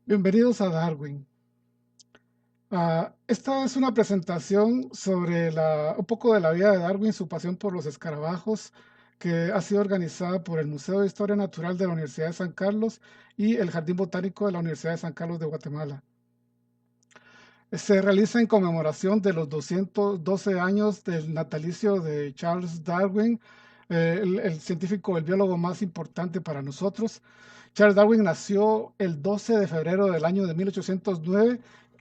Bienvenidos a Darwin. Esta es una presentación sobre un poco de la vida de Darwin, su pasión por los escarabajos, que ha sido organizada por el Museo de Historia Natural de la Universidad de San Carlos y el Jardín Botánico de la Universidad de San Carlos de Guatemala. Se realiza en conmemoración de los 212 años del natalicio de Charles Darwin, el científico, el biólogo más importante para nosotros. Charles Darwin nació el 12 de febrero del año de 1809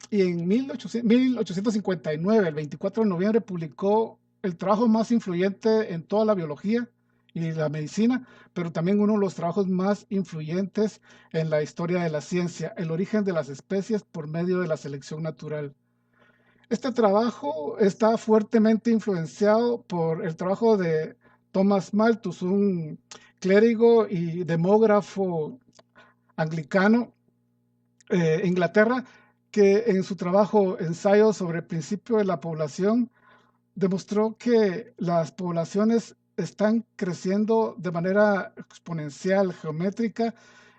y en 1859, el 24 de noviembre, publicó el trabajo más influyente en toda la biología y la medicina, pero también uno de los trabajos más influyentes en la historia de la ciencia, el origen de las especies por medio de la selección natural. Este trabajo está fuertemente influenciado por el trabajo de Thomas Malthus, un clérigo y demógrafo anglicano Inglaterra, que en su trabajo Ensayo sobre el principio de la población demostró que las poblaciones están creciendo de manera exponencial, geométrica,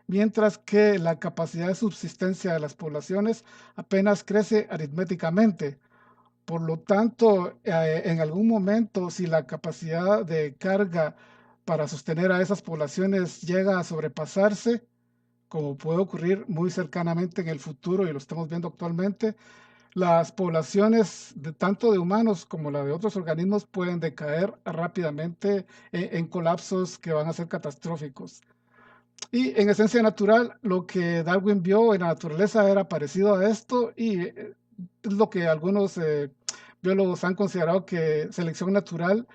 mientras que la capacidad de subsistencia de las poblaciones apenas crece aritméticamente. Por lo tanto, en algún momento, si la capacidad de carga para sostener a esas poblaciones llega a sobrepasarse, como puede ocurrir muy cercanamente en el futuro y lo estamos viendo actualmente, las poblaciones de tanto de humanos como la de otros organismos pueden decaer rápidamente en colapsos que van a ser catastróficos. Y en esencia natural, lo que Darwin vio en la naturaleza era parecido a esto y es lo que algunos biólogos han considerado que selección natural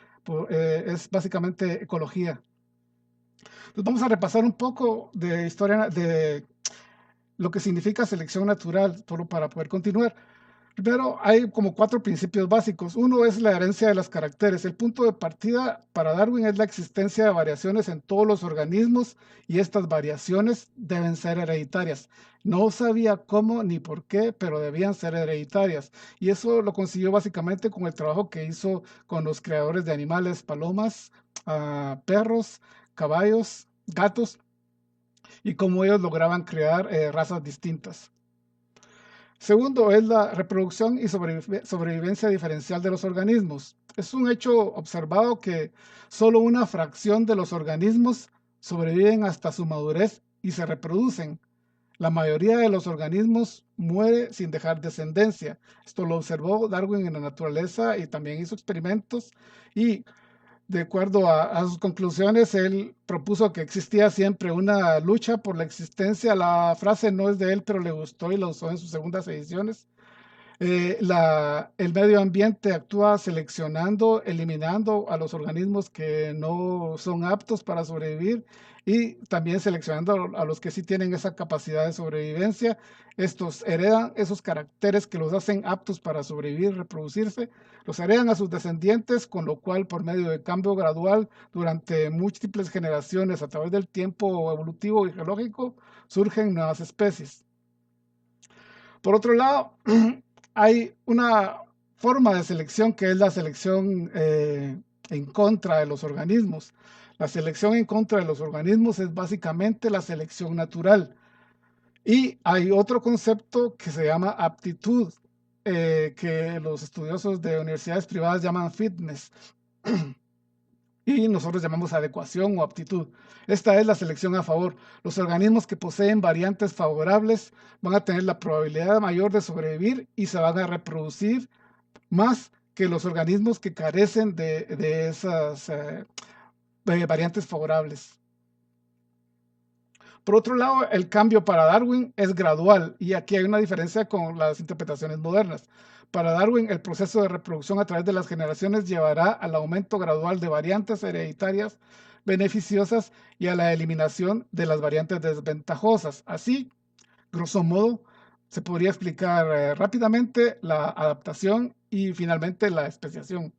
es básicamente ecología. Entonces vamos a repasar un poco de historia de lo que significa selección natural, solo para poder continuar. Primero, hay como cuatro principios básicos. Uno es la herencia de los caracteres. El punto de partida para Darwin es la existencia de variaciones en todos los organismos y estas variaciones deben ser hereditarias. No sabía cómo ni por qué, pero debían ser hereditarias. Y eso lo consiguió básicamente con el trabajo que hizo con los creadores de animales, palomas, perros, caballos, gatos, y cómo ellos lograban crear razas distintas. Segundo, es la reproducción y sobrevivencia diferencial de los organismos. Es un hecho observado que solo una fracción de los organismos sobreviven hasta su madurez y se reproducen. La mayoría de los organismos muere sin dejar descendencia. Esto lo observó Darwin en la naturaleza y también hizo experimentos y de acuerdo a sus conclusiones, él propuso que existía siempre una lucha por la existencia. La frase no es de él, pero le gustó y la usó en sus segundas ediciones. El medio ambiente actúa seleccionando, eliminando a los organismos que no son aptos para sobrevivir y también seleccionando a los que sí tienen esa capacidad de sobrevivencia. Estos heredan esos caracteres que los hacen aptos para sobrevivir, reproducirse, los heredan a sus descendientes, con lo cual por medio de cambio gradual durante múltiples generaciones a través del tiempo evolutivo y geológico surgen nuevas especies. Por otro lado, hay una forma de selección que es la selección en contra de los organismos. La selección en contra de los organismos es básicamente la selección natural. Y hay otro concepto que se llama aptitud, que los estudiosos de universidades privadas llaman fitness y nosotros llamamos adecuación o aptitud. Esta es la selección a favor. Los organismos que poseen variantes favorables van a tener la probabilidad mayor de sobrevivir y se van a reproducir más que los organismos que carecen de esas variantes favorables. Por otro lado, el cambio para Darwin es gradual y aquí hay una diferencia con las interpretaciones modernas. Para Darwin, el proceso de reproducción a través de las generaciones llevará al aumento gradual de variantes hereditarias beneficiosas y a la eliminación de las variantes desventajosas. Así, grosso modo, se podría explicar rápidamente la adaptación y finalmente la especiación.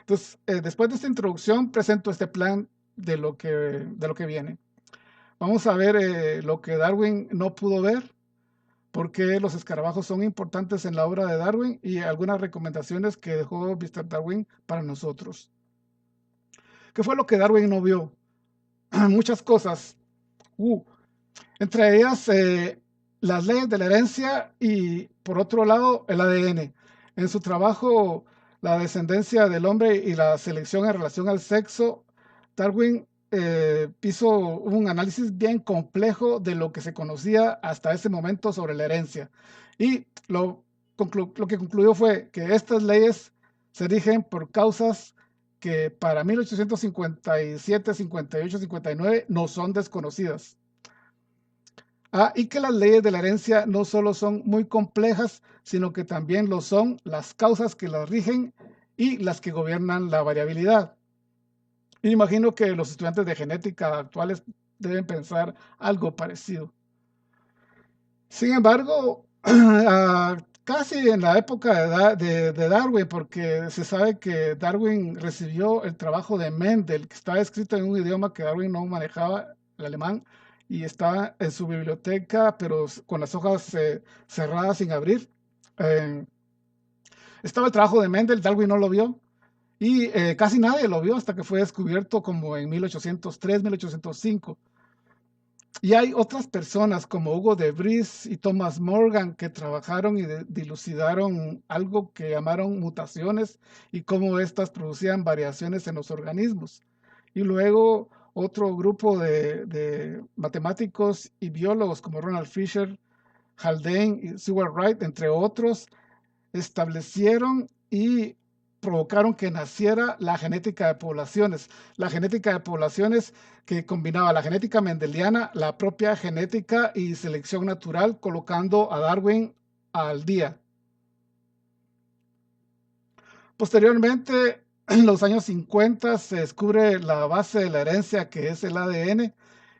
Entonces, después de esta introducción, presento este plan de lo que viene. Vamos a ver lo que Darwin no pudo ver, por qué los escarabajos son importantes en la obra de Darwin y algunas recomendaciones que dejó Mr. Darwin para nosotros. ¿Qué fue lo que Darwin no vio? Muchas cosas. Uh, Entre ellas, las leyes de la herencia y, por otro lado, el ADN. En su trabajo, La descendencia del hombre y la selección en relación al sexo, Darwin hizo un análisis bien complejo de lo que se conocía hasta ese momento sobre la herencia. Y lo que concluyó fue que estas leyes se rigen por causas que para 1857, 58, 59 no son desconocidas. Y que las leyes de la herencia no solo son muy complejas, sino que también lo son las causas que las rigen y las que gobiernan la variabilidad. Y imagino que los estudiantes de genética actuales deben pensar algo parecido. Sin embargo, casi en la época de Darwin, porque se sabe que Darwin recibió el trabajo de Mendel, que estaba escrito en un idioma que Darwin no manejaba, el alemán, y estaba en su biblioteca, pero con las hojas cerradas sin abrir. Eh, Estaba el trabajo de Mendel, Darwin no lo vio, y casi nadie lo vio hasta que fue descubierto como en 1803, 1805. Y hay otras personas como Hugo de Vries y Thomas Morgan que trabajaron y dilucidaron algo que llamaron mutaciones y cómo éstas producían variaciones en los organismos. Y luego otro grupo de matemáticos y biólogos como Ronald Fisher, Haldane y Seward Wright, entre otros, establecieron y provocaron que naciera la genética de poblaciones. La genética de poblaciones que combinaba la genética mendeliana, la propia genética y selección natural, colocando a Darwin al día. Posteriormente, en los años 50, se descubre la base de la herencia, que es el ADN,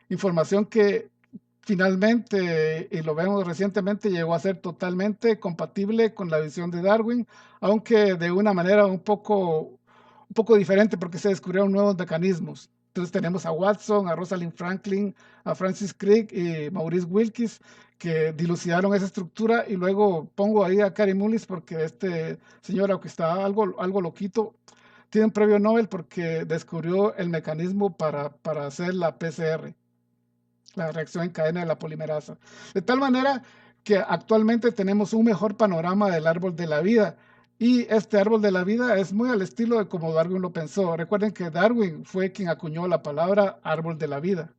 información que finalmente, y lo vemos recientemente, llegó a ser totalmente compatible con la visión de Darwin, aunque de una manera un poco diferente porque se descubrieron nuevos mecanismos. Entonces tenemos a Watson, a Rosalind Franklin, a Francis Crick y Maurice Wilkes que dilucidaron esa estructura y luego pongo ahí a Kary Mullis porque este señor, aunque está algo loquito, tiene un premio Nobel porque descubrió el mecanismo para hacer la PCR, la reacción en cadena de la polimerasa. De tal manera que actualmente tenemos un mejor panorama del árbol de la vida. Y este árbol de la vida es muy al estilo de como Darwin lo pensó. Recuerden que Darwin fue quien acuñó la palabra árbol de la vida.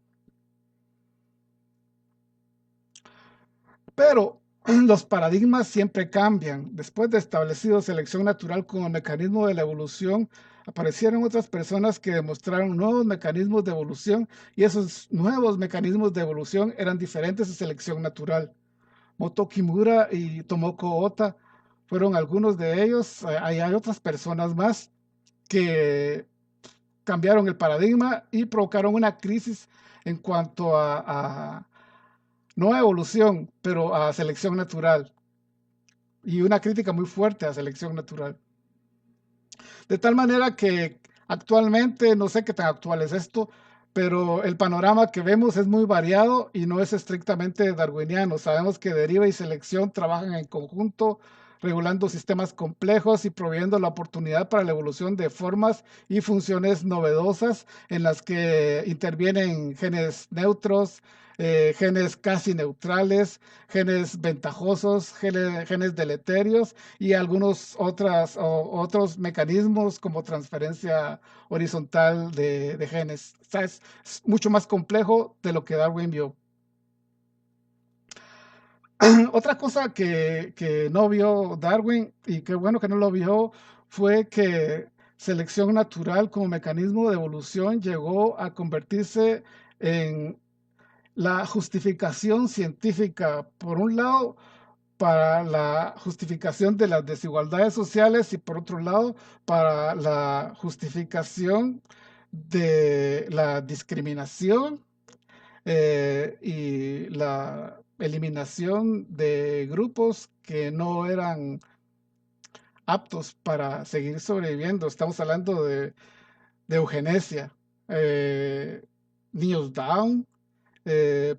Pero los paradigmas siempre cambian. Después de establecido selección natural como mecanismo de la evolución, aparecieron otras personas que demostraron nuevos mecanismos de evolución y esos nuevos mecanismos de evolución eran diferentes de selección natural. Moto Kimura y Tomoko Ota fueron algunos de ellos. Hay otras personas más que cambiaron el paradigma y provocaron una crisis en cuanto a no a evolución, pero a selección natural y una crítica muy fuerte a selección natural. De tal manera que actualmente, no sé qué tan actual es esto, pero el panorama que vemos es muy variado y no es estrictamente darwiniano. Sabemos que deriva y selección trabajan en conjunto, regulando sistemas complejos y proveyendo la oportunidad para la evolución de formas y funciones novedosas en las que intervienen genes neutros, genes casi neutrales, genes ventajosos, genes deleterios y algunos otros mecanismos como transferencia horizontal de genes. O sea, es mucho más complejo de lo que Darwin vio. Otra cosa que no vio Darwin, y qué bueno que no lo vio, fue que selección natural como mecanismo de evolución llegó a convertirse en la justificación científica, por un lado, para la justificación de las desigualdades sociales y por otro lado, para la justificación de la discriminación y la eliminación de grupos que no eran aptos para seguir sobreviviendo. Estamos hablando de eugenesia, eh, niños Down,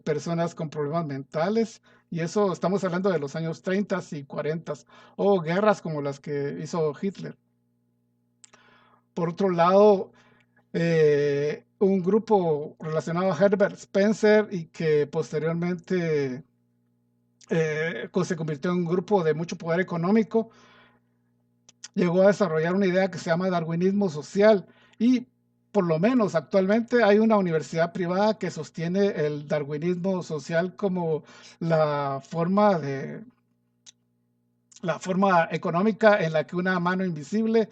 personas con problemas mentales, y eso estamos hablando de los años 30 y 40, o guerras como las que hizo Hitler. Por otro lado, un grupo relacionado a Herbert Spencer y que posteriormente se convirtió en un grupo de mucho poder económico, llegó a desarrollar una idea que se llama darwinismo social y por lo menos actualmente hay una universidad privada que sostiene el darwinismo social como la forma de la forma económica en la que una mano invisible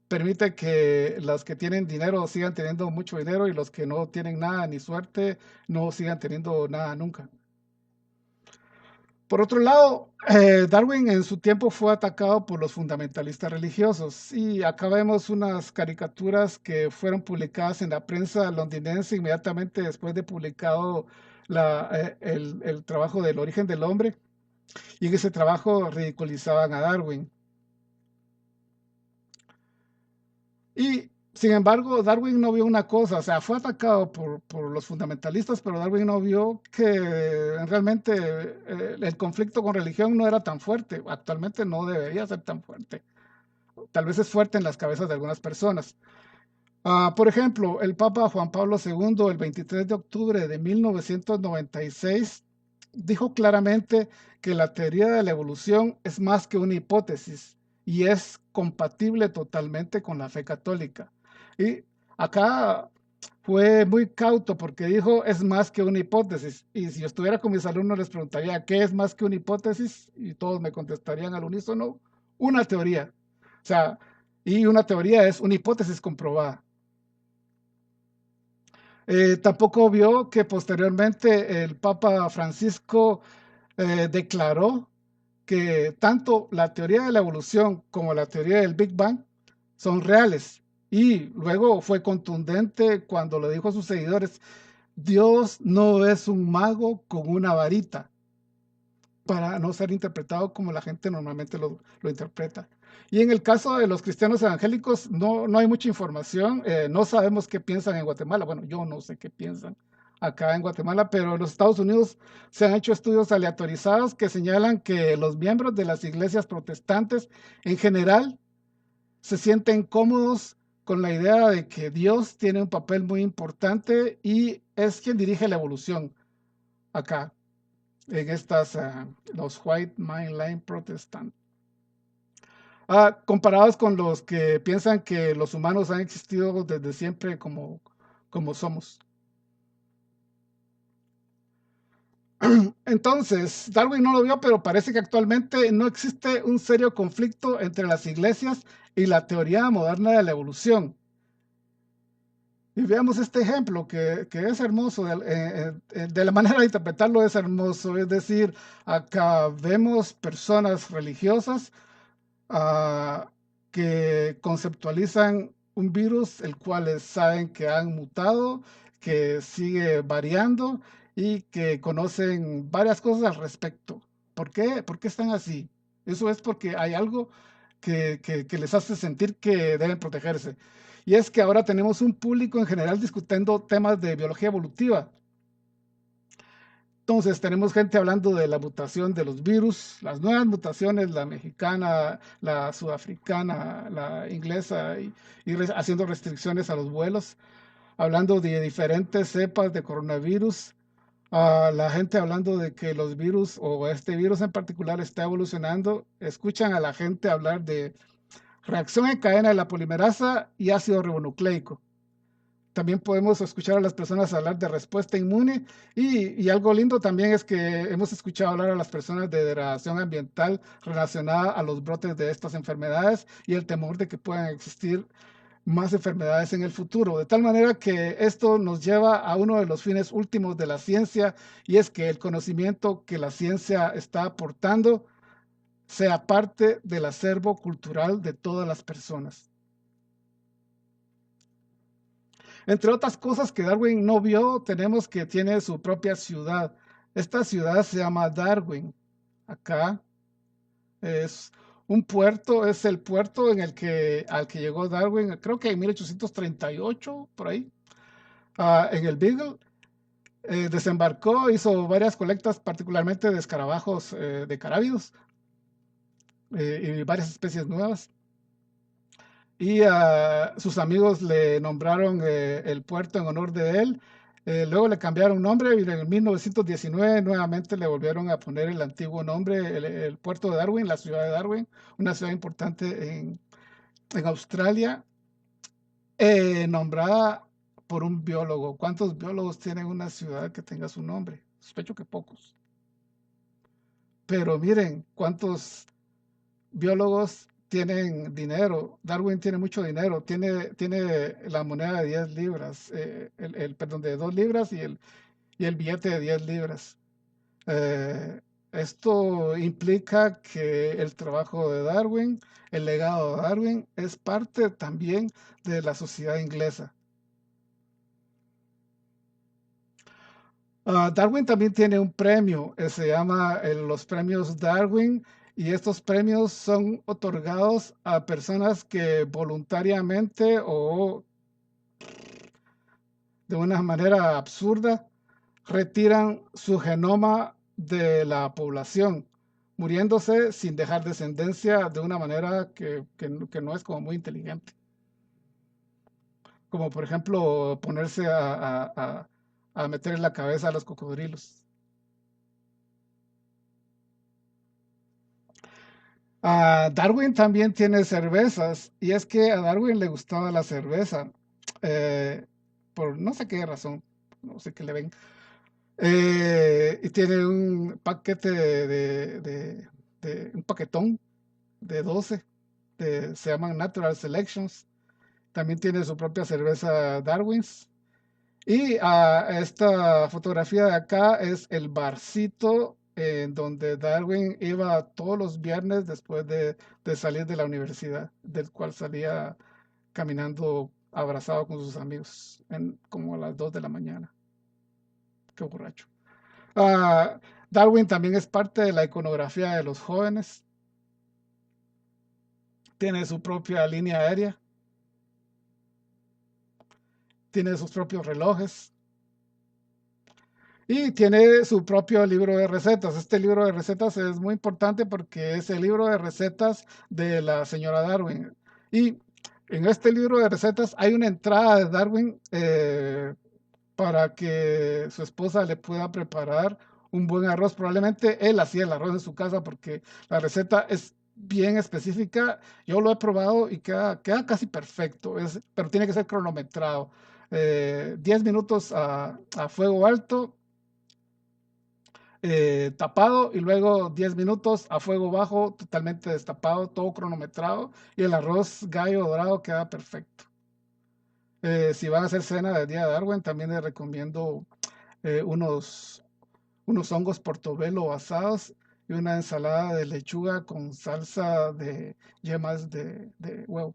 permite que los que tienen dinero sigan teniendo mucho dinero y los que no tienen nada ni suerte no sigan teniendo nada nunca. Por otro lado, Darwin en su tiempo fue atacado por los fundamentalistas religiosos y acá vemos unas caricaturas que fueron publicadas en la prensa londinense inmediatamente después de publicado el trabajo del origen del hombre y en ese trabajo ridiculizaban a Darwin. Y sin embargo, Darwin no vio una cosa, o sea, fue atacado por los fundamentalistas, pero Darwin no vio que realmente el conflicto con religión no era tan fuerte. Actualmente no debería ser tan fuerte. Tal vez es fuerte en las cabezas de algunas personas. Por ejemplo, el Papa Juan Pablo II, el 23 de octubre de 1996, dijo claramente que la teoría de la evolución es más que una hipótesis y es compatible totalmente con la fe católica. Y acá fue muy cauto porque dijo es más que una hipótesis. Y si yo estuviera con mis alumnos les preguntaría qué es más que una hipótesis y todos me contestarían al unísono, una teoría. O sea, y una teoría es una hipótesis comprobada. Tampoco vio que posteriormente el Papa Francisco declaró que tanto la teoría de la evolución como la teoría del Big Bang son reales. Y luego fue contundente cuando le dijo a sus seguidores, Dios no es un mago con una varita, para no ser interpretado como la gente normalmente lo interpreta. Y en el caso de los cristianos evangélicos, no hay mucha información, no sabemos qué piensan en Guatemala, bueno, yo no sé qué piensan acá en Guatemala, pero en los Estados Unidos se han hecho estudios aleatorizados que señalan que los miembros de las iglesias protestantes en general se sienten cómodos con la idea de que Dios tiene un papel muy importante y es quien dirige la evolución acá en los White Mainline Protestant. Comparados con los que piensan que los humanos han existido desde siempre como somos. Entonces, Darwin no lo vio, pero parece que actualmente no existe un serio conflicto entre las iglesias y la teoría moderna de la evolución. Y veamos este ejemplo que es hermoso, de la manera de interpretarlo es hermoso, es decir, acá vemos personas religiosas uh, que conceptualizan un virus, el cual saben que han mutado, que sigue variando y que conocen varias cosas al respecto. ¿Por qué? ¿Por qué están así? Eso es porque hay algo que les hace sentir que deben protegerse. Y es que ahora tenemos un público en general discutiendo temas de biología evolutiva. Entonces, tenemos gente hablando de la mutación de los virus, las nuevas mutaciones, la mexicana, la sudafricana, la inglesa, haciendo restricciones a los vuelos, hablando de diferentes cepas de coronavirus, la gente hablando de que los virus o este virus en particular está evolucionando, escuchan a la gente hablar de reacción en cadena de la polimerasa y ácido ribonucleico. También podemos escuchar a las personas hablar de respuesta inmune y algo lindo también es que hemos escuchado hablar a las personas de degradación ambiental relacionada a los brotes de estas enfermedades y el temor de que puedan existir más enfermedades en el futuro. De tal manera que esto nos lleva a uno de los fines últimos de la ciencia y es que el conocimiento que la ciencia está aportando sea parte del acervo cultural de todas las personas. Entre otras cosas que Darwin no vio, tenemos que tiene su propia ciudad. Esta ciudad se llama Darwin. Acá es un puerto, es el puerto al que llegó Darwin, creo que en 1838, por ahí, en el Beagle. Desembarcó, hizo varias colectas, particularmente de escarabajos de carábidos y varias especies nuevas. Y sus amigos le nombraron el puerto en honor de él Luego le cambiaron nombre y en el 1919 nuevamente le volvieron a poner el antiguo nombre, el puerto de Darwin, la ciudad de Darwin, una ciudad importante en Australia, nombrada por un biólogo. ¿Cuántos biólogos tienen una ciudad que tenga su nombre? Sospecho que pocos. Pero miren, ¿cuántos biólogos tienen dinero? Darwin tiene mucho dinero, tiene la moneda de 10 libras, perdón, de 2 libras y el billete de 10 libras. Eh, Esto implica que el trabajo de Darwin, el legado de Darwin, es parte también de la sociedad inglesa. Darwin también tiene un premio, se llama los premios Darwin, y estos premios son otorgados a personas que voluntariamente o de una manera absurda retiran su genoma de la población, muriéndose sin dejar descendencia de una manera que no es como muy inteligente. Como por ejemplo ponerse a meter en la cabeza a los cocodrilos. Darwin también tiene cervezas, y es que a Darwin le gustaba la cerveza, eh, por no sé qué razón, no sé qué le ven. Y tiene un paquete un paquetón de 12, se llaman Natural Selections. También tiene su propia cerveza Darwin's. Y esta fotografía de acá es el barcito en donde Darwin iba todos los viernes después de salir de la universidad, del cual salía caminando abrazado con sus amigos como a las 2 de la mañana. Qué borracho. Ah, Darwin también es parte de la iconografía de los jóvenes. Tiene su propia línea aérea, tiene sus propios relojes y tiene su propio libro de recetas. Este libro de recetas es muy importante porque es el libro de recetas de la señora Darwin. Y en este libro de recetas hay una entrada de Darwin para que su esposa le pueda preparar un buen arroz. Probablemente él hacía el arroz en su casa porque la receta es bien específica. Yo lo he probado y queda casi perfecto, pero tiene que ser cronometrado. 10 minutos a fuego alto, tapado, y luego 10 minutos a fuego bajo, totalmente destapado, todo cronometrado, y el arroz gallo dorado queda perfecto. Si van a hacer cena del día de Darwin, también les recomiendo unos hongos portobelo asados y una ensalada de lechuga con salsa de yemas de huevo.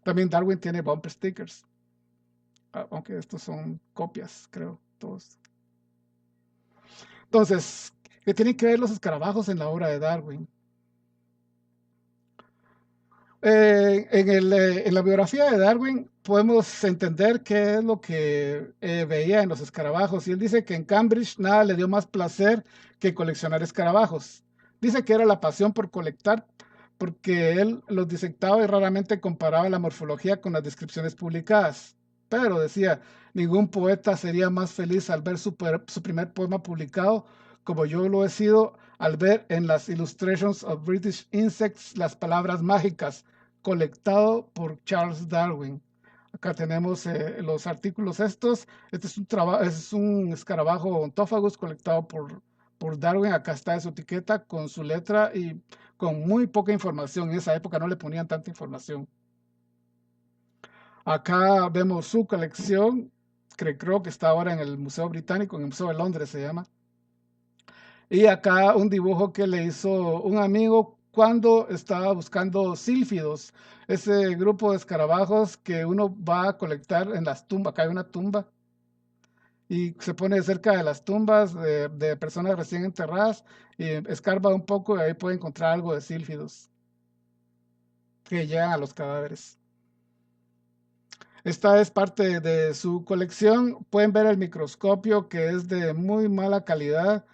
También Darwin tiene bumper stickers, aunque estos son copias, creo, todos. Entonces, ¿qué tienen que ver los escarabajos en la obra de Darwin? En la biografía de Darwin podemos entender qué es lo que veía en los escarabajos. Y él dice que en Cambridge nada le dio más placer que coleccionar escarabajos. Dice que era la pasión por colectar, porque él los disectaba y raramente comparaba la morfología con las descripciones publicadas. Pero decía, ningún poeta sería más feliz al ver su primer poema publicado como yo lo he sido al ver en las Illustrations of British Insects las palabras mágicas colectado por Charles Darwin. Acá tenemos los artículos estos. Este es un escarabajo ontófagus colectado por Darwin. Acá está su etiqueta con su letra y con muy poca información. En esa época no le ponían tanta información. Acá vemos su colección, que creo que está ahora en el Museo Británico, en el Museo de Londres se llama. Y acá un dibujo que le hizo un amigo cuando estaba buscando sílfidos, ese grupo de escarabajos que uno va a colectar en las tumbas. Acá hay una tumba y se pone cerca de las tumbas de personas recién enterradas y escarba un poco y ahí puede encontrar algo de sílfidos que llegan a los cadáveres. Esta es parte de su colección. Pueden ver el microscopio que es de muy mala calidad.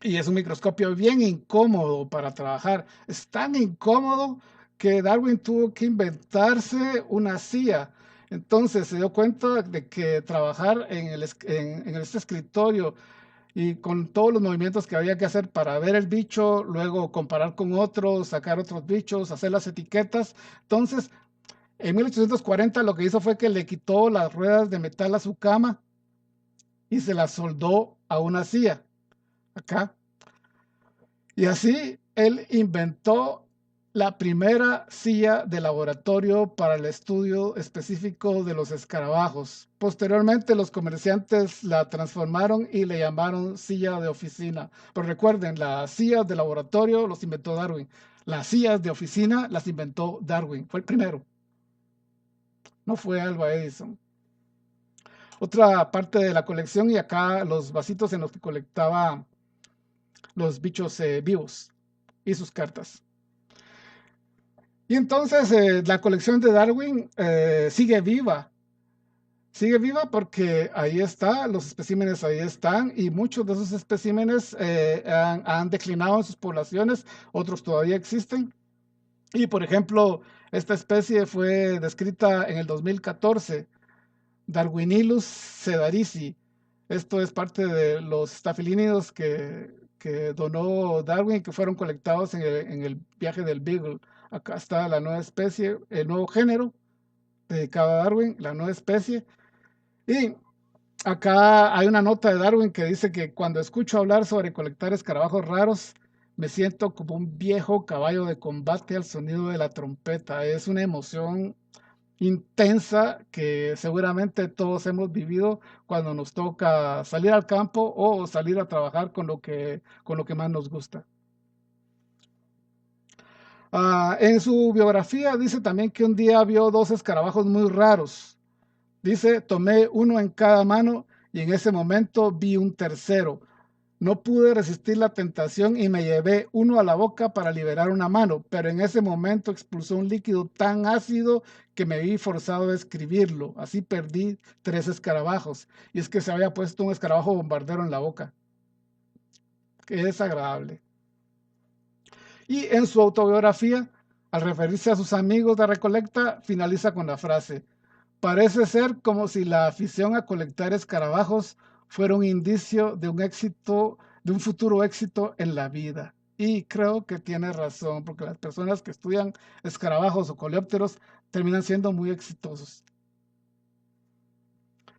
Y es un microscopio bien incómodo para trabajar. Es tan incómodo que Darwin tuvo que inventarse una silla. Entonces se dio cuenta de que trabajar en este escritorio y con todos los movimientos que había que hacer para ver el bicho, luego comparar con otros, sacar otros bichos, hacer las etiquetas. Entonces, en 1840 lo que hizo fue que le quitó las ruedas de metal a su cama y se las soldó a una silla acá. Y así él inventó la primera silla de laboratorio para el estudio específico de los escarabajos. Posteriormente los comerciantes la transformaron y le llamaron silla de oficina. Pero recuerden, las sillas de laboratorio los inventó Darwin. Las sillas de oficina las inventó Darwin. Fue el primero, no fue Alva Edison. Otra parte de la colección, y acá los vasitos en los que colectaba los bichos vivos y sus cartas. Y entonces la colección de Darwin sigue viva porque ahí está, los especímenes ahí están y muchos de esos especímenes han declinado en sus poblaciones, otros todavía existen. Y por ejemplo, esta especie fue descrita en el 2014, Darwinilus sedarici. Esto es parte de los estafilínidos que donó Darwin, que fueron colectados en el viaje del Beagle. Acá está la nueva especie, el nuevo género dedicado a Darwin, la nueva especie. Y acá hay una nota de Darwin que dice que cuando escucho hablar sobre colectar escarabajos raros, me siento como un viejo caballo de combate al sonido de la trompeta. Es una emoción intensa que seguramente todos hemos vivido cuando nos toca salir al campo o salir a trabajar con lo que más nos gusta. En su biografía dice también que un día vio dos escarabajos muy raros. Dice, tomé uno en cada mano y en ese momento vi un tercero. No pude resistir la tentación y me llevé uno a la boca para liberar una mano, pero en ese momento expulsó un líquido tan ácido que me vi forzado a escribirlo. Así perdí 3 escarabajos. Y es que se había puesto un escarabajo bombardero en la boca. Qué desagradable. Y en su autobiografía, al referirse a sus amigos de recolecta, finaliza con la frase, parece ser como si la afición a colectar escarabajos fuera un indicio de un éxito, de un futuro éxito en la vida. Y creo que tiene razón, porque las personas que estudian escarabajos o coleópteros terminan siendo muy exitosos.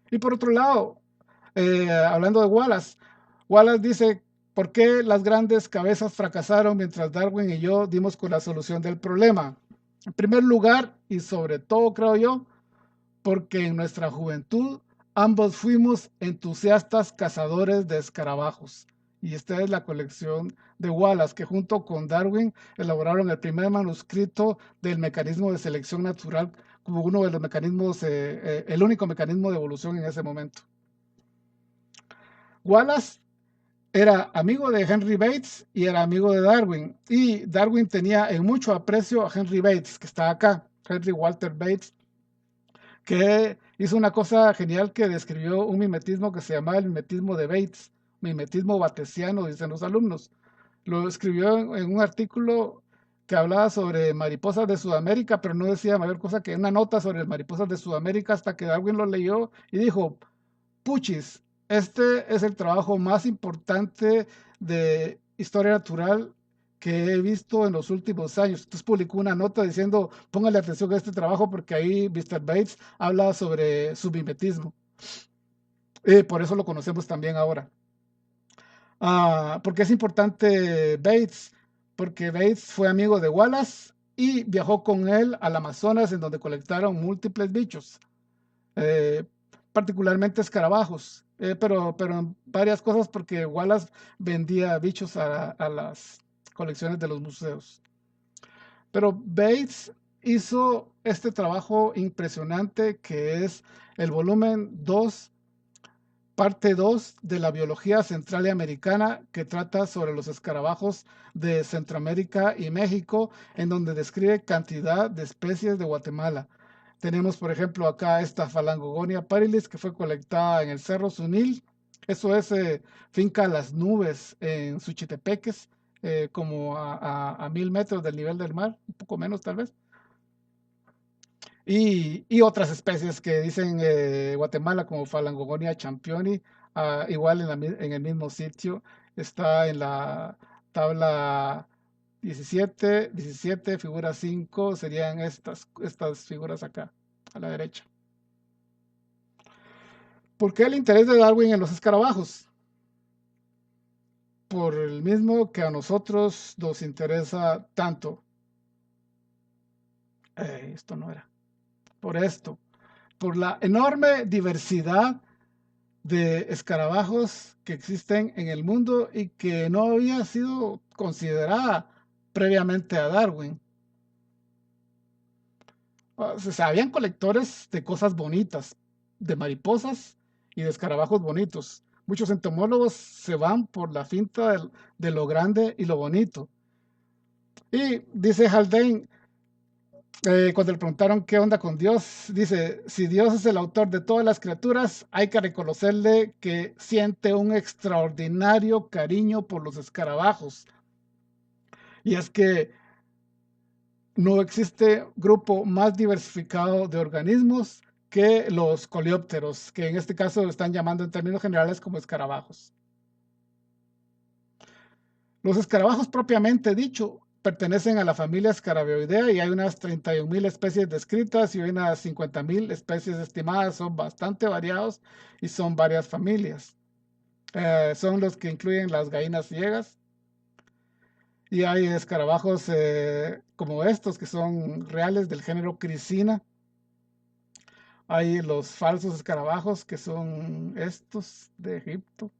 Y por otro lado, hablando de Wallace, Wallace dice, ¿por qué las grandes cabezas fracasaron mientras Darwin y yo dimos con la solución del problema? En primer lugar, y sobre todo creo yo, porque en nuestra juventud ambos fuimos entusiastas cazadores de escarabajos. Y esta es la colección de Wallace, que junto con Darwin elaboraron el primer manuscrito del mecanismo de selección natural como uno de los mecanismos, el único mecanismo de evolución en ese momento. Wallace era amigo de Henry Bates y era amigo de Darwin. Y Darwin tenía en mucho aprecio a Henry Bates, que está acá, Henry Walter Bates, que hizo una cosa genial que describió un mimetismo que se llamaba el mimetismo de Bates, mimetismo batesiano, dicen los alumnos. Lo escribió en un artículo que hablaba sobre mariposas de Sudamérica, pero no decía mayor cosa que una nota sobre mariposas de Sudamérica hasta que Darwin lo leyó y dijo, puchis, este es el trabajo más importante de historia natural que he visto en los últimos años. Entonces publicó una nota diciendo, póngale atención a este trabajo porque ahí Mr. Bates habla sobre su mimetismo. Por eso lo conocemos también ahora. Porque es importante Bates, porque Bates fue amigo de Wallace y viajó con él al Amazonas en donde colectaron múltiples bichos. eh, Particularmente escarabajos, pero en varias cosas porque Wallace vendía bichos a las colecciones de los museos. Pero Bates hizo este trabajo impresionante que es el volumen 2, parte 2 de la biología central y americana que trata sobre los escarabajos de Centroamérica y México, en donde describe cantidad de especies de Guatemala. Tenemos, por ejemplo, acá esta Phalangogonia parilis que fue colectada en el Cerro Sunil. Eso es finca Las Nubes en Suchitepeques, como a 1000 metros del nivel del mar, un poco menos tal vez. y otras especies que dicen Guatemala, como Phalangogonia championi, igual en el mismo sitio, está en la tabla 17, figura 5, serían estas figuras acá, a la derecha. ¿Por qué el interés de Darwin en los escarabajos? Por el mismo que a nosotros nos interesa tanto. Esto no era. Por esto, por la enorme diversidad de escarabajos que existen en el mundo y que no había sido considerada previamente a Darwin. O sea, habían colectores de cosas bonitas, de mariposas y de escarabajos bonitos. Muchos entomólogos se van por la finta de lo grande y lo bonito. Y dice Haldane, cuando le preguntaron qué onda con Dios, dice, si Dios es el autor de todas las criaturas, hay que reconocerle que siente un extraordinario cariño por los escarabajos. Y es que no existe grupo más diversificado de organismos que los coleópteros, que en este caso están llamando en términos generales como escarabajos. Los escarabajos propiamente dicho pertenecen a la familia Scarabeoidea y hay unas 31.000 especies descritas y unas 50.000 especies estimadas. Son bastante variados y son varias familias. Son los que incluyen las gallinas ciegas y hay escarabajos como estos que son reales del género Crisina. Hay los falsos escarabajos que son estos de Egipto.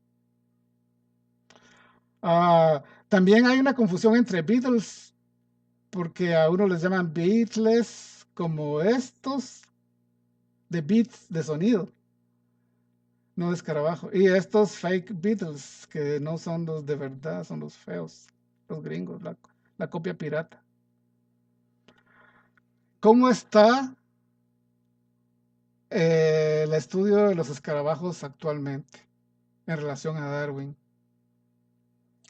También hay una confusión entre beetles, porque a uno les llaman beetles como estos, de beats, de sonido, no de escarabajo. Y estos fake beetles, que no son los de verdad, son los feos, los gringos, la copia pirata. ¿Cómo está el estudio de los escarabajos actualmente en relación a Darwin?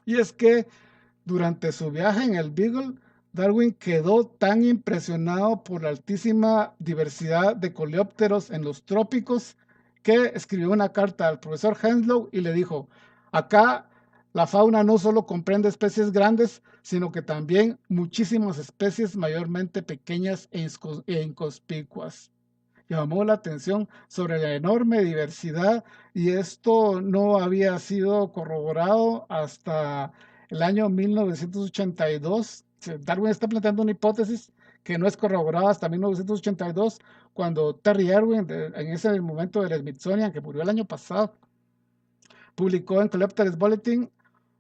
Y es que durante su viaje en el Beagle, Darwin quedó tan impresionado por la altísima diversidad de coleópteros en los trópicos que escribió una carta al profesor Henslow y le dijo, acá la fauna no solo comprende especies grandes, sino que también muchísimas especies mayormente pequeñas e inconspicuas. Llamó la atención sobre la enorme diversidad y esto no había sido corroborado hasta el año 1982. Darwin está planteando una hipótesis que no es corroborada hasta 1982, cuando Terry Irwin, en ese momento del Smithsonian, que murió el año pasado, publicó en Coleopters Bulletin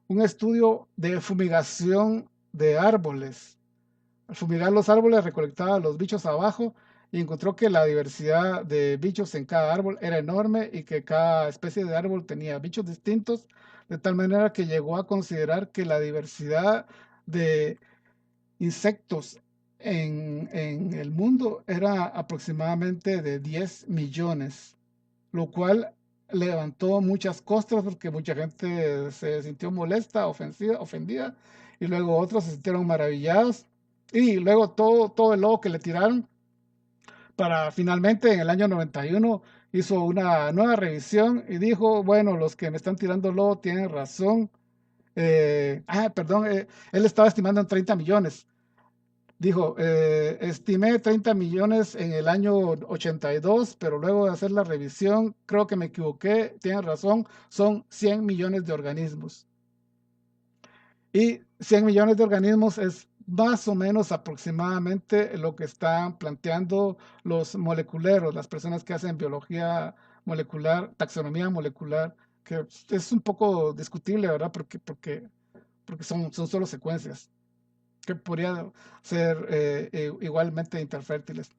un estudio de fumigación de árboles. Al fumigar los árboles recolectaba los bichos abajo y encontró que la diversidad de bichos en cada árbol era enorme y que cada especie de árbol tenía bichos distintos, de tal manera que llegó a considerar que la diversidad de insectos en el mundo era aproximadamente de 10 millones, lo cual levantó muchas costras porque mucha gente se sintió molesta, ofendida, y luego otros se sintieron maravillados. Y luego todo el lobo que le tiraron para finalmente en el año 91 hizo una nueva revisión y dijo, bueno, los que me están tirando lobo tienen razón. Perdón, él estaba estimando en 30 millones. Dijo, estimé 30 millones en el año 82, pero luego de hacer la revisión, creo que me equivoqué, tienen razón, son 100 millones de organismos. Y 100 millones de organismos es más o menos aproximadamente lo que están planteando los moleculeros, las personas que hacen biología molecular, taxonomía molecular, que es un poco discutible, ¿verdad? Porque son solo secuencias que podrían ser igualmente interfértiles.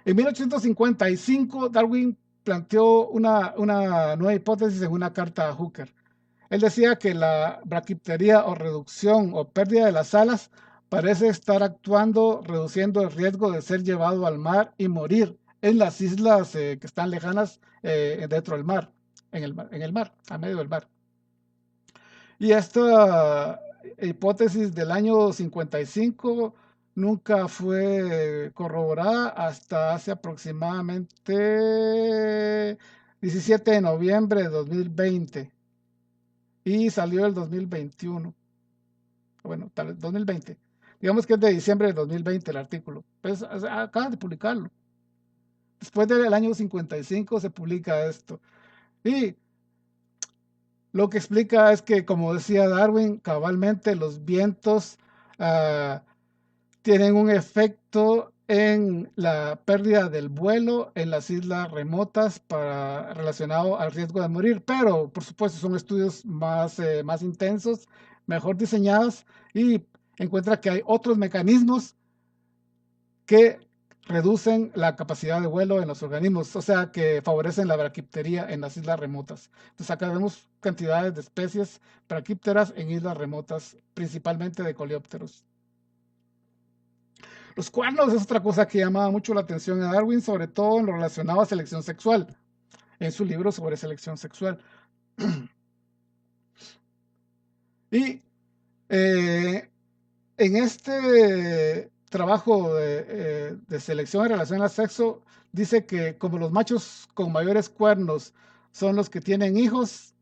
En 1855, Darwin planteó una nueva hipótesis en una carta a Hooker. Él decía que la braquiptería o reducción o pérdida de las alas parece estar actuando reduciendo el riesgo de ser llevado al mar y morir en las islas que están lejanas dentro del mar, en el mar, a medio del mar. Y esta hipótesis del año 55 nunca fue corroborada hasta hace aproximadamente 17 de noviembre de 2020 y salió el 2021. Bueno, tal vez 2020. Digamos que es de diciembre de 2020 el artículo. Pues acaban de publicarlo. Después del año 55 se publica esto. Y lo que explica es que, como decía Darwin, cabalmente los vientos uh, tienen un efecto en la pérdida del vuelo en las islas remotas relacionado al riesgo de morir, pero por supuesto son estudios más intensos, mejor diseñados y encuentra que hay otros mecanismos que reducen la capacidad de vuelo en los organismos, o sea, que favorecen la braquiptería en las islas remotas. Entonces acá vemos cantidades de especies braquípteras en islas remotas, principalmente de coleópteros. Los cuernos es otra cosa que llamaba mucho la atención a Darwin, sobre todo en lo relacionado a selección sexual, en su libro sobre selección sexual. Y en este trabajo de selección en relación al sexo, dice que como los machos con mayores cuernos son los que tienen hijos,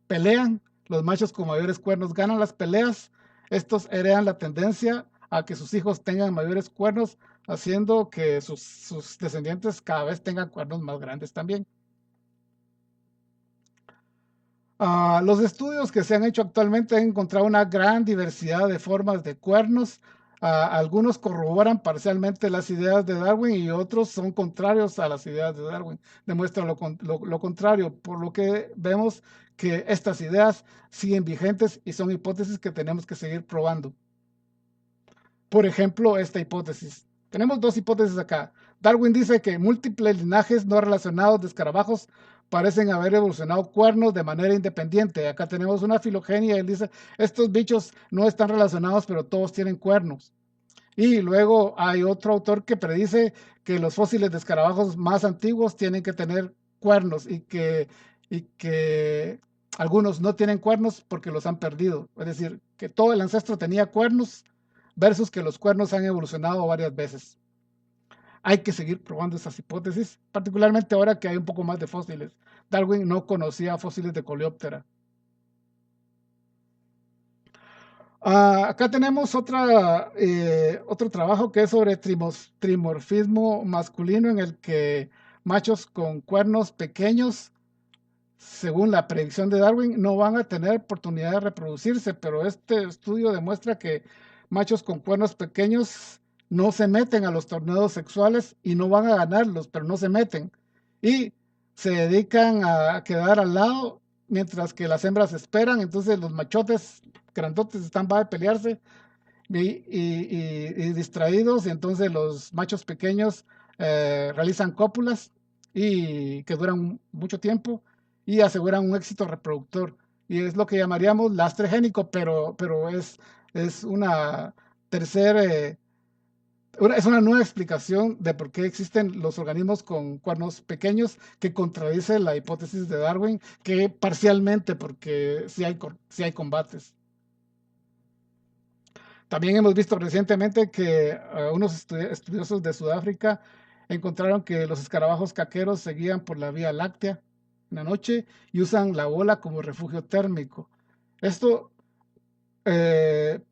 pelean, los machos con mayores cuernos ganan las peleas, estos heredan la tendencia a que sus hijos tengan mayores cuernos, haciendo que sus descendientes cada vez tengan cuernos más grandes también. Los estudios que se han hecho actualmente han encontrado una gran diversidad de formas de cuernos. Algunos corroboran parcialmente las ideas de Darwin y otros son contrarios a las ideas de Darwin. Demuestran lo contrario, por lo que vemos que estas ideas siguen vigentes y son hipótesis que tenemos que seguir probando. Por ejemplo, esta hipótesis. Tenemos dos hipótesis acá. Darwin dice que múltiples linajes no relacionados de escarabajos parecen haber evolucionado cuernos de manera independiente. Acá tenemos una filogenia y él dice, estos bichos no están relacionados, pero todos tienen cuernos. Y luego hay otro autor que predice que los fósiles de escarabajos más antiguos tienen que tener cuernos y que algunos no tienen cuernos porque los han perdido. Es decir, que todo el ancestro tenía cuernos versus que los cuernos han evolucionado varias veces. Hay que seguir probando esas hipótesis, particularmente ahora que hay un poco más de fósiles. Darwin no conocía fósiles de coleóptera. Acá tenemos otro trabajo que es sobre trimorfismo masculino, en el que machos con cuernos pequeños, según la predicción de Darwin, no van a tener oportunidad de reproducirse, pero este estudio demuestra que machos con cuernos pequeños no se meten a los torneos sexuales y no van a ganarlos, pero no se meten. Y se dedican a quedar al lado mientras que las hembras esperan, entonces los machotes grandotes están para pelearse y distraídos, y entonces los machos pequeños realizan cópulas y que duran mucho tiempo y aseguran un éxito reproductor. Y es lo que llamaríamos lastre génico, pero es una tercera, es una nueva explicación de por qué existen los organismos con cuernos pequeños que contradice la hipótesis de Darwin, que parcialmente, porque sí hay combates. También hemos visto recientemente que unos estudiosos de Sudáfrica encontraron que los escarabajos caqueros se guían por la Vía Láctea en la noche y usan la bola como refugio térmico. Esto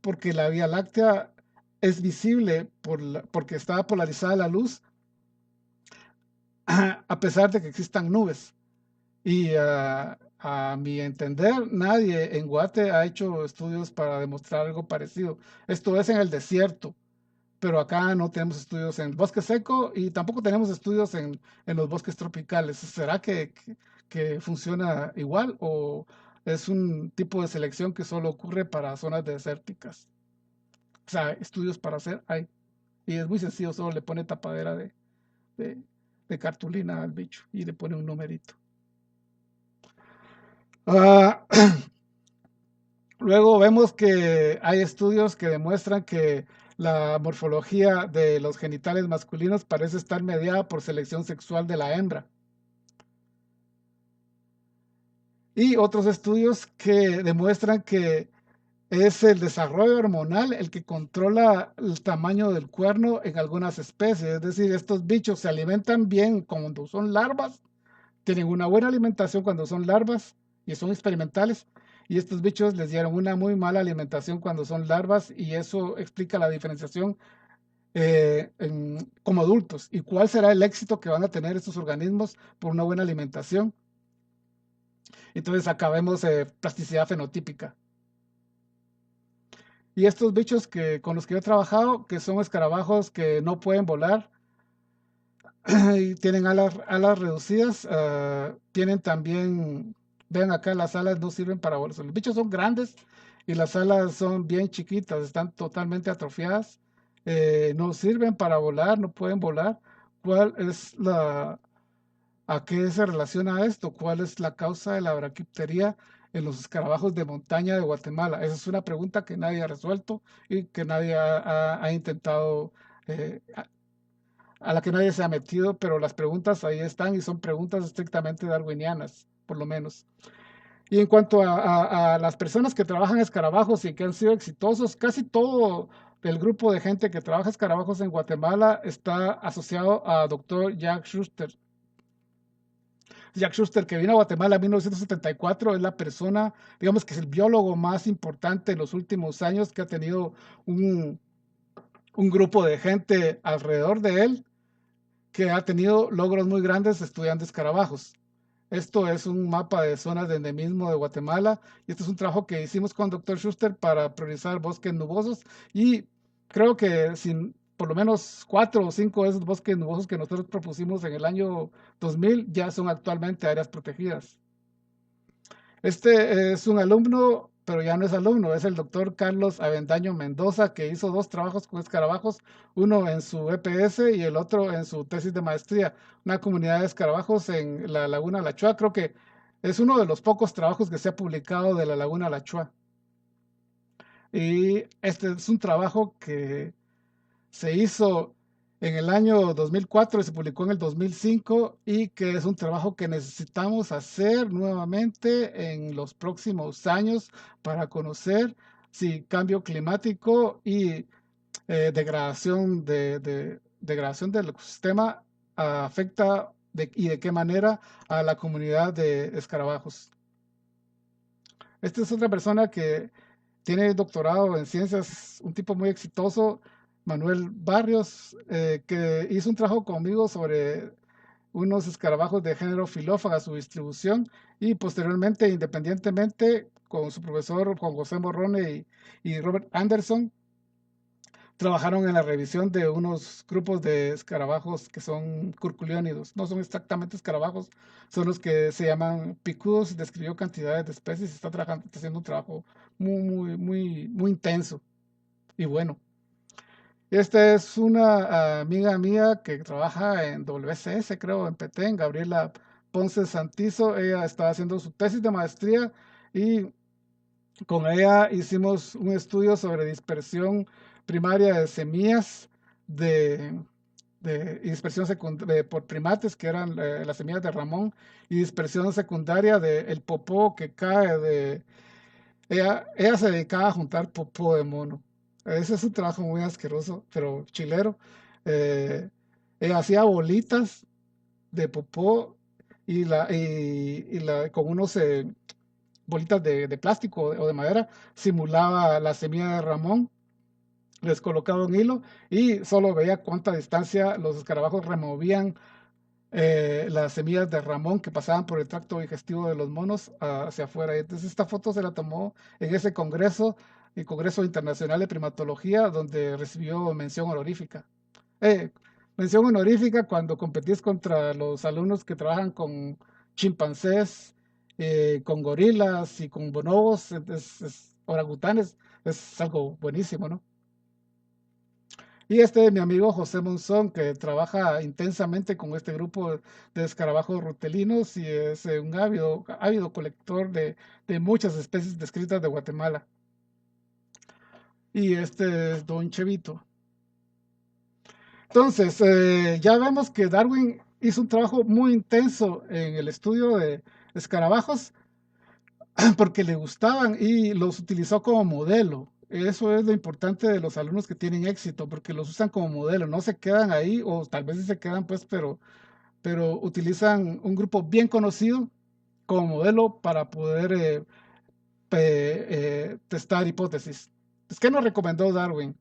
porque la Vía Láctea es visible porque está polarizada la luz a pesar de que existan nubes. Y a mi entender, nadie en Guate ha hecho estudios para demostrar algo parecido. Esto es en el desierto, pero acá no tenemos estudios en el bosque seco y tampoco tenemos estudios en los bosques tropicales. ¿Será que funciona igual o es un tipo de selección que solo ocurre para zonas desérticas? O sea, estudios para hacer hay. Y es muy sencillo, solo le pone tapadera de, de cartulina al bicho y le pone un numerito. Ah, Luego vemos que hay estudios que demuestran que la morfología de los genitales masculinos parece estar mediada por selección sexual de la hembra. Y otros estudios que demuestran que es el desarrollo hormonal el que controla el tamaño del cuerno en algunas especies. Es decir, estos bichos se alimentan bien cuando son larvas, tienen una buena alimentación cuando son larvas y son experimentales. Y estos bichos les dieron una muy mala alimentación cuando son larvas y eso explica la diferenciación como adultos. ¿Y cuál será el éxito que van a tener estos organismos por una buena alimentación? Entonces acá vemos plasticidad fenotípica. Y estos bichos con los que yo he trabajado, que son escarabajos que no pueden volar y tienen alas reducidas, tienen también, ven acá, las alas no sirven para volar. Los bichos son grandes y las alas son bien chiquitas, están totalmente atrofiadas, no sirven para volar, no pueden volar. ¿Cuál es ¿A qué se relaciona esto? ¿Cuál es la causa de la braquiptería en los escarabajos de montaña de Guatemala? Esa es una pregunta que nadie ha resuelto y que nadie ha intentado, a la que nadie se ha metido, pero las preguntas ahí están y son preguntas estrictamente darwinianas, por lo menos. Y en cuanto a las personas que trabajan escarabajos y que han sido exitosos, casi todo el grupo de gente que trabaja escarabajos en Guatemala está asociado a Dr. Jack Schuster. Jack Schuster, que vino a Guatemala en 1974, es la persona, digamos que es el biólogo más importante en los últimos años que ha tenido un, un grupo de gente alrededor de él que ha tenido logros muy grandes estudiando escarabajos. Esto es un mapa de zonas de endemismo de Guatemala y este es un trabajo que hicimos con Dr. Schuster para priorizar bosques nubosos y creo que sin por lo menos 4 o 5 de esos bosques nubosos que nosotros propusimos en el año 2000 ya son actualmente áreas protegidas. Este es un alumno, pero ya no es alumno, es el doctor Carlos Avendaño Mendoza, que hizo 2 trabajos con escarabajos, uno en su EPS y el otro en su tesis de maestría, una comunidad de escarabajos en la Laguna La Chua. Creo que es uno de los pocos trabajos que se ha publicado de la Laguna La Chua. Y este es un trabajo que se hizo en el año 2004 y se publicó en el 2005 y que es un trabajo que necesitamos hacer nuevamente en los próximos años para conocer si cambio climático y degradación del ecosistema afecta y de qué manera a la comunidad de escarabajos. Esta es otra persona que tiene doctorado en ciencias, un tipo muy exitoso, Manuel Barrios, que hizo un trabajo conmigo sobre unos escarabajos de género Filófaga, su distribución, y posteriormente, independientemente, con su profesor Juan José Morrone y Robert Anderson, trabajaron en la revisión de unos grupos de escarabajos que son curculiónidos. No son exactamente escarabajos, son los que se llaman picudos. Describió cantidades de especies. Está trabajando, está haciendo un trabajo muy intenso y bueno. Esta es una amiga mía que trabaja en WCS, creo, en Petén, Gabriela Ponce Santizo. Ella está haciendo su tesis de maestría y con ella hicimos un estudio sobre dispersión primaria de semillas de, y dispersión secundaria por primates, que eran las semillas de Ramón, y dispersión secundaria del popó que cae de... Ella se dedicaba a juntar popó de mono. Ese es un trabajo muy asqueroso, pero chilero. Eh, Ella hacía bolitas de popó con unos bolitas de plástico o de madera, simulaba la semilla de Ramón, les colocaba un hilo y solo veía cuánta distancia los escarabajos removían las semillas de Ramón que pasaban por el tracto digestivo de los monos hacia afuera. Entonces esta foto se la tomó en ese congreso, el Congreso Internacional de Primatología, donde recibió mención honorífica. Eh, Mención honorífica cuando competís contra los alumnos que trabajan con chimpancés, con gorilas y con bonobos, orangutanes, es algo buenísimo, ¿no? Y mi amigo José Monzón, que trabaja intensamente con este grupo de escarabajos rutelinos y es un ávido colector de muchas especies descritas de Guatemala. Y este es Don Chevito. Entonces, ya vemos que Darwin hizo un trabajo muy intenso en el estudio de escarabajos. porque le gustaban y los utilizó como modelo. Eso es lo importante de los alumnos que tienen éxito, porque los usan como modelo, no se quedan ahí, o tal vez sí se quedan, pues, pero utilizan un grupo bien conocido como modelo para poder testar hipótesis. Pues, ¿qué nos recomendó Darwin?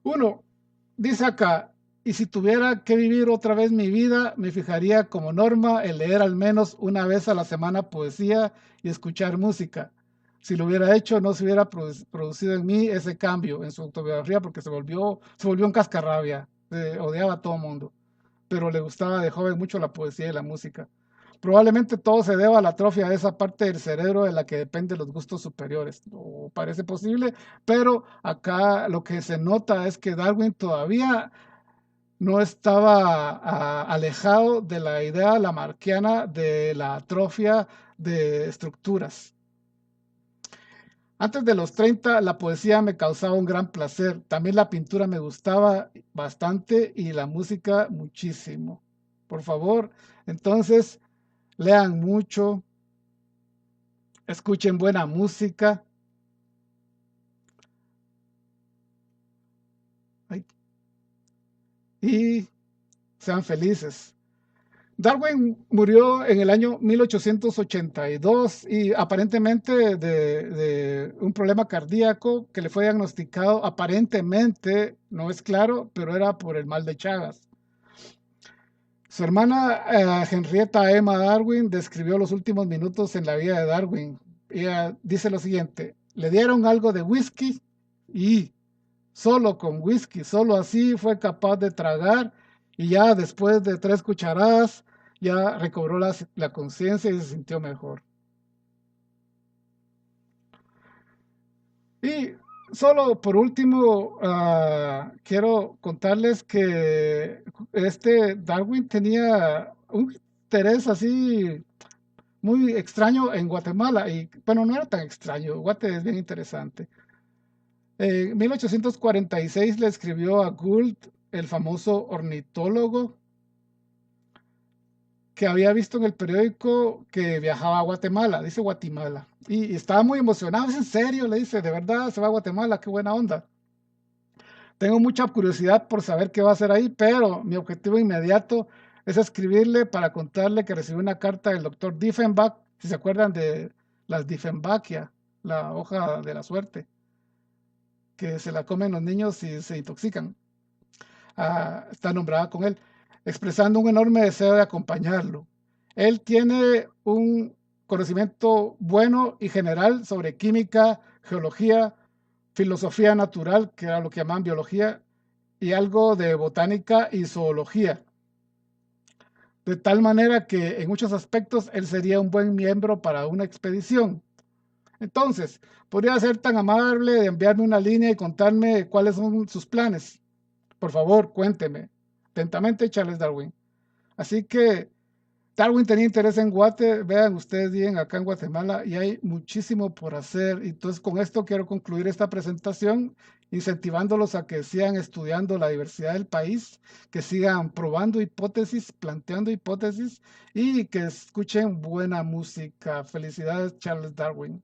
Uno, dice acá, y si tuviera que vivir otra vez mi vida, me fijaría como norma el leer al menos una vez a la semana poesía y escuchar música. Si lo hubiera hecho, no se hubiera producido en mí ese cambio en su autobiografía porque se volvió un cascarrabia, odiaba a todo mundo, pero le gustaba de joven mucho la poesía y la música. Probablemente todo se deba a la atrofia de esa parte del cerebro de la que dependen los gustos superiores. O parece posible, pero acá lo que se nota es que Darwin todavía no estaba alejado de la idea lamarckiana de la atrofia de estructuras. Antes de los 30, la poesía me causaba un gran placer. También la pintura me gustaba bastante y la música muchísimo. Por favor, entonces, lean mucho, escuchen buena música ay, y sean felices. Darwin murió en el año 1882 y aparentemente de un problema cardíaco que le fue diagnosticado, aparentemente, no es claro, pero era por el mal de Chagas. Su hermana Henrietta Emma Darwin describió los últimos minutos en la vida de Darwin. Ella dice lo siguiente, le dieron algo de whisky y solo con whisky, solo así fue capaz de tragar y ya después de 3 cucharadas ya recobró la conciencia y se sintió mejor. Y solo por último, quiero contarles que este Darwin tenía un interés así muy extraño en Guatemala y bueno, no era tan extraño, Guate es bien interesante. En 1846 le escribió a Gould, el famoso ornitólogo, que había visto en el periódico que viajaba a Guatemala, dice Guatemala, y estaba muy emocionado, es en serio, le dice, de verdad se va a Guatemala, qué buena onda. Tengo mucha curiosidad por saber qué va a hacer ahí, pero mi objetivo inmediato es escribirle para contarle que recibí una carta del doctor Diefenbach, si se acuerdan de las Diefenbachia, la hoja de la suerte, que se la comen los niños y se intoxican. Está nombrada con él, expresando un enorme deseo de acompañarlo. Él tiene un conocimiento bueno y general sobre química, geología, filosofía natural, que era lo que llaman biología, y algo de botánica y zoología. De tal manera que en muchos aspectos él sería un buen miembro para una expedición. Entonces, ¿podría ser tan amable de enviarme una línea y contarme cuáles son sus planes? Por favor, cuénteme. Atentamente, Charles Darwin. Así que Darwin tenía interés en Guate, vean ustedes bien acá en Guatemala y hay muchísimo por hacer. Entonces, con esto quiero concluir esta presentación, incentivándolos a que sigan estudiando la diversidad del país, que sigan probando hipótesis, planteando hipótesis y que escuchen buena música. Felicidades, Charles Darwin.